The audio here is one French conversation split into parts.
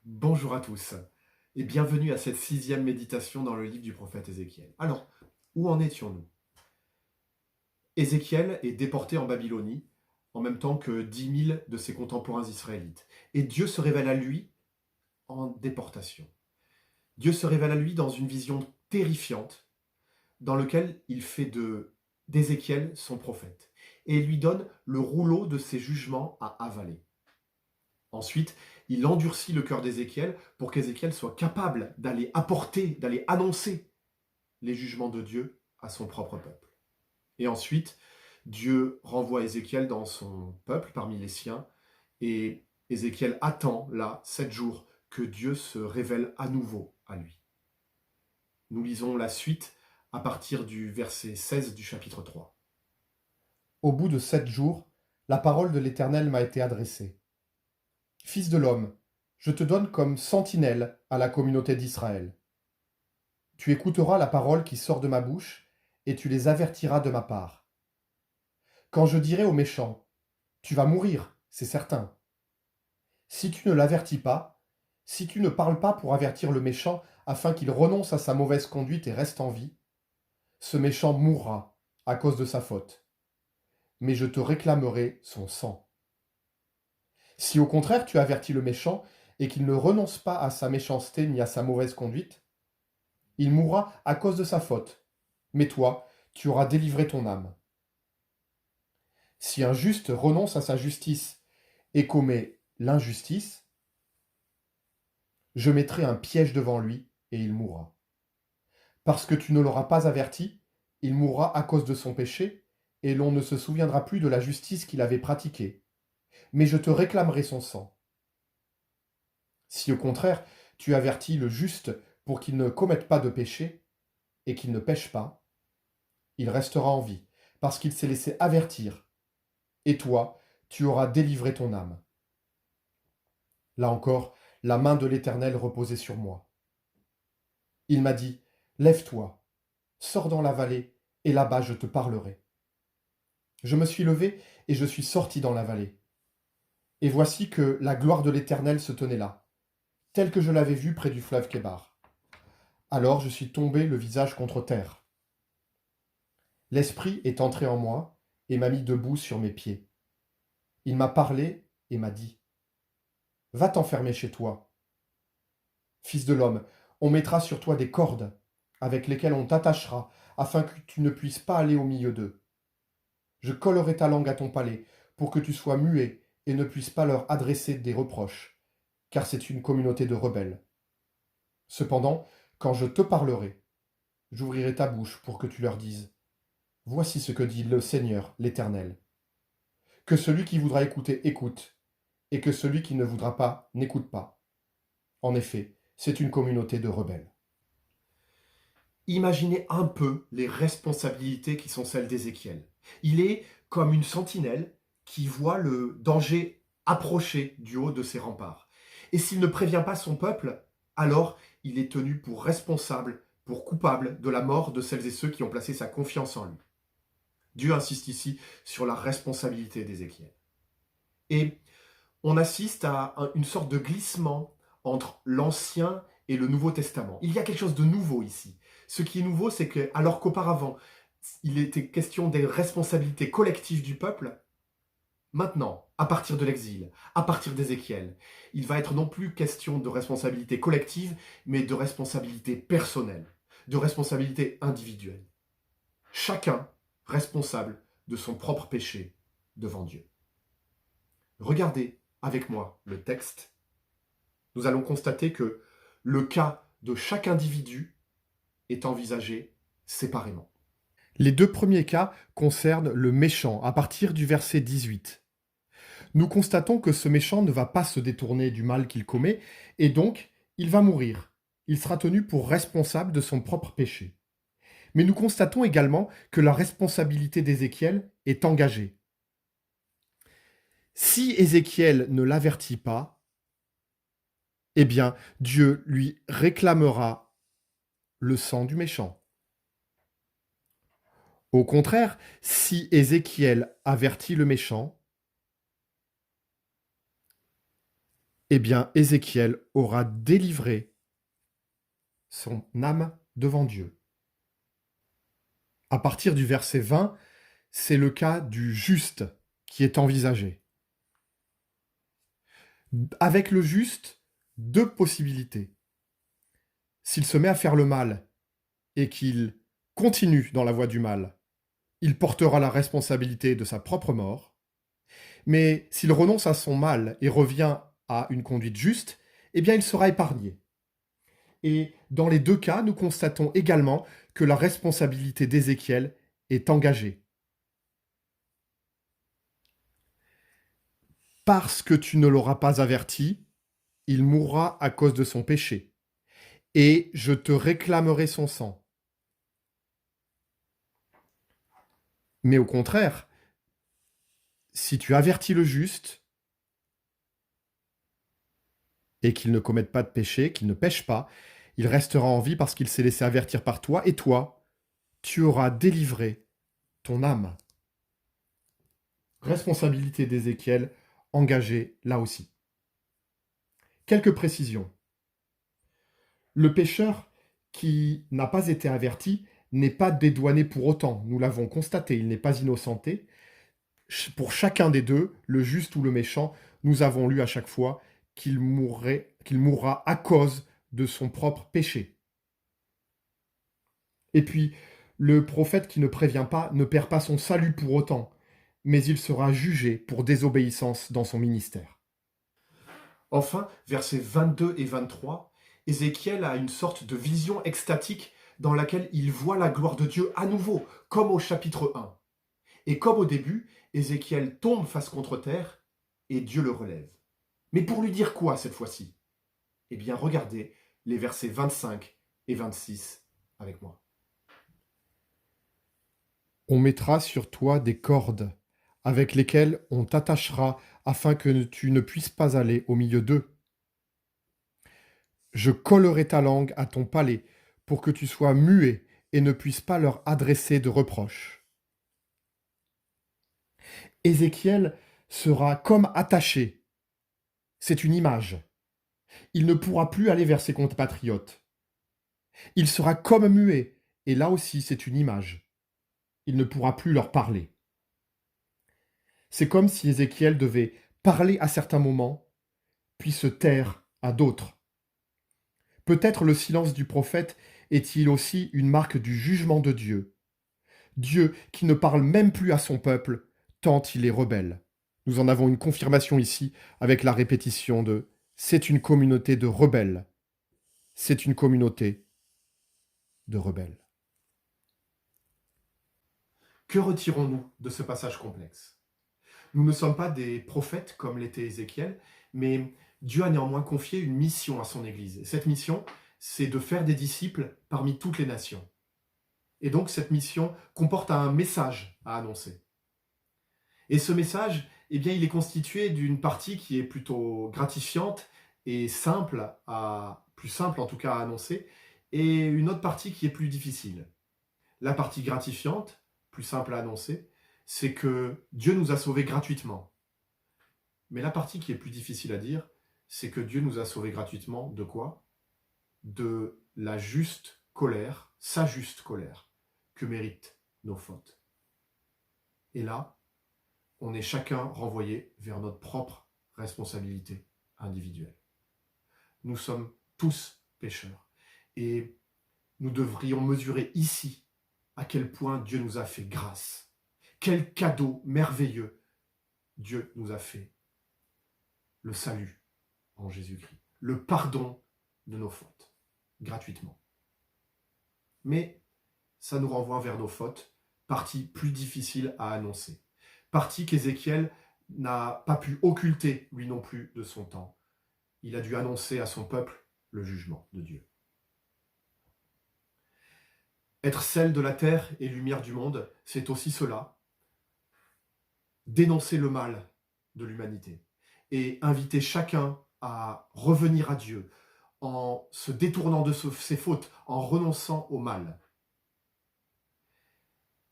Bonjour à tous et bienvenue à cette 6e méditation dans le livre du prophète Ézéchiel. Alors, où en étions-nous? Ézéchiel est déporté en Babylonie en même temps que 10 000 de ses contemporains israélites. Et Dieu se révèle à lui en déportation. Dieu se révèle à lui dans une vision terrifiante dans laquelle il fait d'Ézéchiel son prophète et lui donne le rouleau de ses jugements à avaler. Ensuite, il endurcit le cœur d'Ézéchiel pour qu'Ézéchiel soit capable d'aller apporter, d'aller annoncer les jugements de Dieu à son propre peuple. Et ensuite, Dieu renvoie Ézéchiel dans son peuple, parmi les siens, et Ézéchiel attend là 7 jours que Dieu se révèle à nouveau à lui. Nous lisons la suite à partir du verset 16 du chapitre 3. Au bout de 7 jours, la parole de l'Éternel m'a été adressée. Fils de l'homme, je te donne comme sentinelle à la communauté d'Israël. Tu écouteras la parole qui sort de ma bouche, et tu les avertiras de ma part. Quand je dirai aux méchants, tu vas mourir, c'est certain. Si tu ne l'avertis pas, si tu ne parles pas pour avertir le méchant afin qu'il renonce à sa mauvaise conduite et reste en vie, ce méchant mourra à cause de sa faute. Mais je te réclamerai son sang. Si au contraire tu avertis le méchant et qu'il ne renonce pas à sa méchanceté ni à sa mauvaise conduite, il mourra à cause de sa faute, mais toi, tu auras délivré ton âme. Si un juste renonce à sa justice et commet l'injustice, je mettrai un piège devant lui et il mourra. Parce que tu ne l'auras pas averti, il mourra à cause de son péché, et l'on ne se souviendra plus de la justice qu'il avait pratiquée. Mais je te réclamerai son sang. Si au contraire tu avertis le juste pour qu'il ne commette pas de péché, et qu'il ne pêche pas, il restera en vie, parce qu'il s'est laissé avertir, et toi, tu auras délivré ton âme. Là encore, la main de l'Éternel reposait sur moi. Il m'a dit, lève-toi, sors dans la vallée, et là-bas je te parlerai. Je me suis levé, et je suis sorti dans la vallée. Et voici que la gloire de l'Éternel se tenait là, telle que je l'avais vue près du fleuve Kébar. Alors je suis tombé le visage contre terre. L'Esprit est entré en moi, et m'a mis debout sur mes pieds. Il m'a parlé, et m'a dit, va t'enfermer chez toi. Fils de l'homme, on mettra sur toi des cordes, avec lesquelles on t'attachera, afin que tu ne puisses pas aller au milieu d'eux. Je collerai ta langue à ton palais, pour que tu sois muet et ne puisses pas leur adresser des reproches, car c'est une communauté de rebelles. Cependant, quand je te parlerai, j'ouvrirai ta bouche pour que tu leur dises, voici ce que dit le Seigneur, l'Éternel. Que celui qui voudra écouter écoute, et que celui qui ne voudra pas n'écoute pas. En effet, c'est une communauté de rebelles. Imaginez un peu les responsabilités qui sont celles d'Ézéchiel. Il est comme une sentinelle qui voit le danger approcher du haut de ses remparts. Et s'il ne prévient pas son peuple, alors il est tenu pour responsable, pour coupable de la mort de celles et ceux qui ont placé sa confiance en lui. Dieu insiste ici sur la responsabilité d'Ézéchiel. Et on assiste à une sorte de glissement entre l'Ancien et le Nouveau Testament. Il y a quelque chose de nouveau ici. Ce qui est nouveau, c'est que, alors qu'auparavant, il était question des responsabilités collectives du peuple, maintenant, à partir de l'exil, à partir d'Ézéchiel, il va être non plus question de responsabilité collective, mais de responsabilité personnelle, de responsabilité individuelle. Chacun responsable de son propre péché devant Dieu. Regardez avec moi le texte. Nous allons constater que le cas de chaque individu est envisagé séparément. Les deux premiers cas concernent le méchant, à partir du verset 18. Nous constatons que ce méchant ne va pas se détourner du mal qu'il commet, et donc il va mourir. Il sera tenu pour responsable de son propre péché. Mais nous constatons également que la responsabilité d'Ézéchiel est engagée. Si Ézéchiel ne l'avertit pas, eh bien Dieu lui réclamera le sang du méchant. Au contraire, si Ézéchiel avertit le méchant, eh bien Ézéchiel aura délivré son âme devant Dieu. À partir du verset 20, c'est le cas du juste qui est envisagé. Avec le juste, deux possibilités. S'il se met à faire le mal et qu'il continue dans la voie du mal, il portera la responsabilité de sa propre mort. Mais s'il renonce à son mal et revient à une conduite juste, eh bien il sera épargné. Et dans les deux cas, nous constatons également que la responsabilité d'Ézéchiel est engagée. Parce que tu ne l'auras pas averti, il mourra à cause de son péché, et je te réclamerai son sang. Mais au contraire, si tu avertis le juste, et qu'il ne commette pas de péché, qu'il ne pêche pas, il restera en vie parce qu'il s'est laissé avertir par toi, et toi, tu auras délivré ton âme. Responsabilité d'Ézéchiel engagée là aussi. Quelques précisions. Le pécheur qui n'a pas été averti n'est pas dédouané pour autant. Nous l'avons constaté, il n'est pas innocenté. Pour chacun des deux, le juste ou le méchant, nous avons lu à chaque fois qu'il mourra à cause de son propre péché. Et puis, le prophète qui ne prévient pas ne perd pas son salut pour autant, mais il sera jugé pour désobéissance dans son ministère. Enfin, versets 22 et 23, Ézéchiel a une sorte de vision extatique dans laquelle il voit la gloire de Dieu à nouveau, comme au chapitre 1. Et comme au début, Ézéchiel tombe face contre terre et Dieu le relève. Mais pour lui dire quoi cette fois-ci? Eh bien, regardez les versets 25 et 26 avec moi. On mettra sur toi des cordes avec lesquelles on t'attachera afin que tu ne puisses pas aller au milieu d'eux. Je collerai ta langue à ton palais pour que tu sois muet et ne puisses pas leur adresser de reproches. Ézéchiel sera comme attaché. C'est une image. Il ne pourra plus aller vers ses compatriotes. Il sera comme muet, et là aussi c'est une image. Il ne pourra plus leur parler. C'est comme si Ézéchiel devait parler à certains moments, puis se taire à d'autres. Peut-être le silence du prophète est-il aussi une marque du jugement de Dieu. Dieu qui ne parle même plus à son peuple, tant il est rebelle. Nous en avons une confirmation ici avec la répétition de « c'est une communauté de rebelles ». C'est une communauté de rebelles. Que retirons-nous de ce passage complexe? Nous ne sommes pas des prophètes comme l'était Ézéchiel, mais Dieu a néanmoins confié une mission à son Église. Et cette mission, c'est de faire des disciples parmi toutes les nations. Et donc cette mission comporte un message à annoncer. Et ce message, eh bien, il est constitué d'une partie qui est plutôt gratifiante et plus simple en tout cas à annoncer, et une autre partie qui est plus difficile. La partie gratifiante, plus simple à annoncer, c'est que Dieu nous a sauvés gratuitement. Mais la partie qui est plus difficile à dire, c'est que Dieu nous a sauvés gratuitement de quoi? De la juste colère, sa juste colère, que méritent nos fautes. Et là, on est chacun renvoyé vers notre propre responsabilité individuelle. Nous sommes tous pécheurs. Et nous devrions mesurer ici à quel point Dieu nous a fait grâce. Quel cadeau merveilleux Dieu nous a fait. Le salut en Jésus-Christ. Le pardon de nos fautes, gratuitement. Mais ça nous renvoie vers nos fautes, partie plus difficile à annoncer. Partie qu'Ézéchiel n'a pas pu occulter, lui non plus, de son temps. Il a dû annoncer à son peuple le jugement de Dieu. Être sel de la terre et lumière du monde, c'est aussi cela. Dénoncer le mal de l'humanité et inviter chacun à revenir à Dieu en se détournant de ses fautes, en renonçant au mal.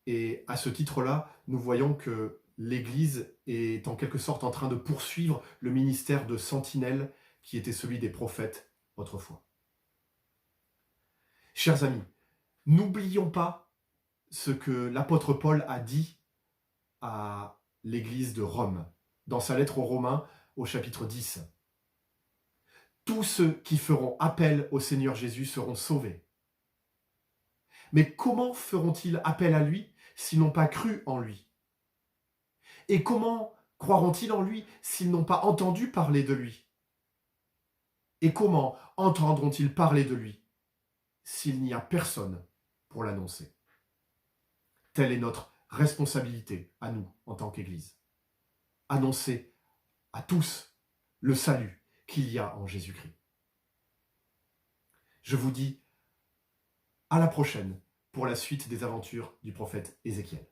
Et à ce titre-là, nous voyons que l'Église est en quelque sorte en train de poursuivre le ministère de sentinelle qui était celui des prophètes autrefois. Chers amis, n'oublions pas ce que l'apôtre Paul a dit à l'église de Rome, dans sa lettre aux Romains au chapitre 10. Tous ceux qui feront appel au Seigneur Jésus seront sauvés. Mais comment feront-ils appel à lui s'ils n'ont pas cru en lui? Et comment croiront-ils en lui s'ils n'ont pas entendu parler de lui? Et comment entendront-ils parler de lui s'il n'y a personne pour l'annoncer? Telle est notre responsabilité à nous en tant qu'Église. Annoncer à tous le salut qu'il y a en Jésus-Christ. Je vous dis à la prochaine pour la suite des aventures du prophète Ézéchiel.